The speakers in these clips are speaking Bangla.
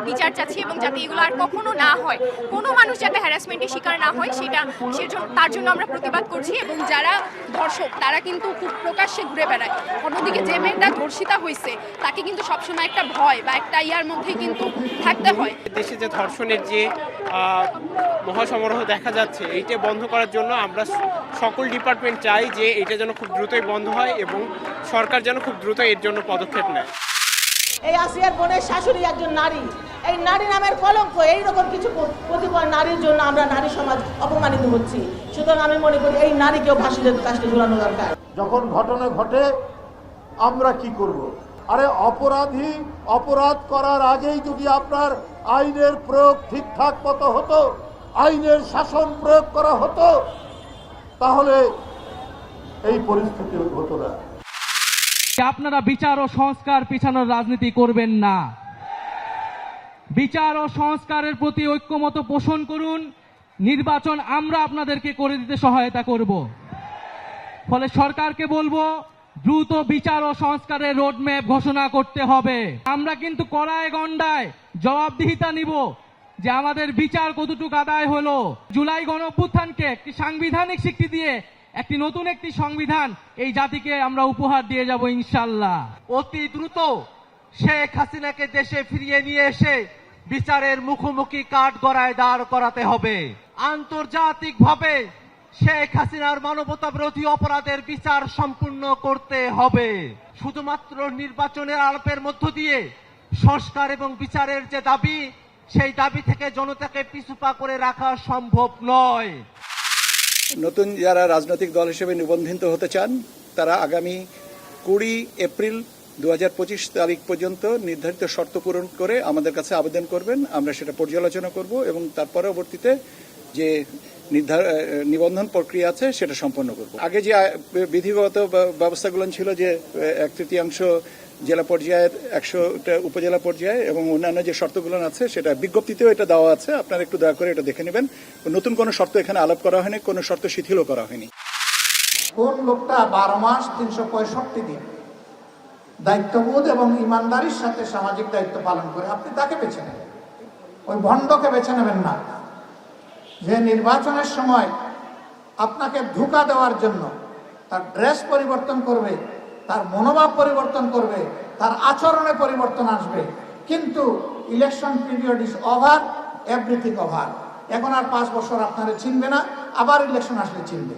বিচার চাচ্ছি এবং যাতে এগুলো আর কখনো না হয়, কোনো মানুষ যাতে হ্যারাসমেন্টের শিকার না হয় তার জন্য আমরা প্রতিবাদ করছি। এবং যারা ধর্ষক তারা কিন্তু খুব প্রকাশ্যে ঘুরে বেড়ায়। অন্যদিকে যে মেয়েটা ধর্ষিতা হয়েছে তাকে কিন্তু সবসময় একটা ভয় বা একটা ইয়ার মধ্যে কিন্তু থাকতে হয়। দেশে যে ধর্ষণের যে মহাসমারোহ দেখা যাচ্ছে, এইটা বন্ধ করার জন্য আমরা সকল ডিপার্টমেন্ট চাই যে এটা যেন খুব দ্রুতই বন্ধ হয় এবং সরকার যেন খুব দ্রুত এর জন্য পদক্ষেপ নেয়। এই আসিয়ার বোনের শাশুড়ি একজন নারী, এই নারী নামের কলঙ্ক। এইরকম কিছু কতিপয় নারীর জন্য আমরা নারী সমাজ অপমানিত হচ্ছি। সুতরাং আমি মনে করি এই নারীকেও ফাঁসির কাজটা ঝুলানো দরকার। যখন ঘটনা ঘটে আমরা কি করব? আরে অপরাধী অপরাধ করার আগেই যদি আপনার আইনের প্রয়োগ ঠিকঠাক মতো হতো, আইনের শাসন প্রয়োগ করা হতো, তাহলে এই পরিস্থিতি হতো না। আপনারা বিচার ও সংস্কার পিছানোর রাজনীতি করবেন না। বিচার ও সংস্কারের প্রতি ঐক্যমত পোষণ করুন। নির্বাচন আমরা আপনাদেরকে করে দিতে সহায়তা করব। ফলে সরকারকে বলবো দ্রুত বিচার ও সংস্কারের রোডম্যাপ ঘোষণা করতে হবে। আমরা কিন্তু কড়ায় গণ্ডায় জবাবদিহিতা নিব যে আমাদের বিচার কতটুকু আদায় হলো। জুলাই গণঅভ্যুত্থানকে একটি সাংবিধানিক স্বীকৃতি দিয়ে নতুন একটি সংবিধান এই জাতিকে আমরা উপহার দিয়ে যাব ইনশাল্লাহ। অতি দ্রুত শেখ হাসিনাকে দেশে ফিরিয়ে নিয়ে এসে বিচারের মুখোমুখি কাঠগড়ায় দাঁড় করাতে হবে। আন্তর্জাতিকভাবে শেখ হাসিনার মানবতা বিরোধী অপরাধের বিচার সম্পূর্ণ করতে হবে। শুধুমাত্র নির্বাচনের আলাপের মধ্য দিয়ে সংস্কার এবং বিচারের যে দাবি, সেই দাবি থেকে জনতাকে পিছুপা করে রাখা সম্ভব নয়। নতুন যারা রাজনৈতিক দল হিসেবে নিবন্ধিত হতে চান তারা আগামী 20 এপ্রিল 2025 তারিখ পর্যন্ত নির্ধারিত শর্ত পূরণ করে আমাদের কাছে আবেদন করবেন। আমরা সেটা পর্যালোচনা করব এবং তার পরবর্তীতে যে নিবন্ধন প্রক্রিয়া আছে সেটা সম্পন্ন করব। আগে যে বিধিগত ব্যবস্থাগুলো ছিল যে 1/3 জেলা পর্যায়ের 100টা উপজেলা পর্যায়ে এবং অন্যান্য যে শর্তগুলো আছে সেটা বিজ্ঞপ্তিতেও এটা দেওয়া আছে। আপনারা একটু দয়া করে এটা দেখে নেবেন। নতুন কোনো শর্ত এখানে আলাপ করা হয়নি, কোনো শর্ত শিথিলও করা হয়নি। কোন লোকটা 12 মাস 365 দিন দায়িত্ববোধ এবং ইমানদারির সাথে সামাজিক দায়িত্ব পালন করে আপনি তাকে বেছে নেবেন, ওই ভণ্ডকে বেছে নেবেন না, যে নির্বাচনের সময় আপনাকে ধোঁকা দেওয়ার জন্য তার ড্রেস পরিবর্তন করবে, তার মনোভাব পরিবর্তন করবে, তার আচরণে পরিবর্তন আসবে, কিন্তু election period is over, everything over. এখন আর 5 বছর আপনারা চিনবে না, আবার ইলেকশন আসলে চিনবে।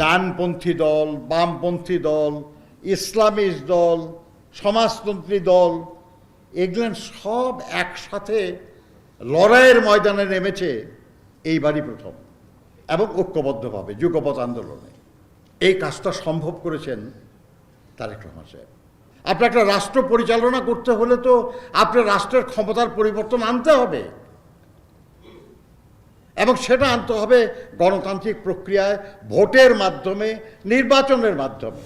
ডানপন্থী দল, বামপন্থী দল, ইসলামিস্ট দল, সমাজতন্ত্রী দল, এগুলো সব একসাথে লড়াইয়ের ময়দানে নেমেছে এইবারই প্রথম এবং ঐক্যবদ্ধভাবে যুগপৎ আন্দোলনে। এই কাজটা সম্ভব করেছেন তারেক রহমান সাহেব। আপনার একটা রাষ্ট্র পরিচালনা করতে হলে তো আপনার রাষ্ট্রের ক্ষমতার পরিবর্তন আনতে হবে এবং সেটা আনতে হবে গণতান্ত্রিক প্রক্রিয়ায়, ভোটের মাধ্যমে, নির্বাচনের মাধ্যমে।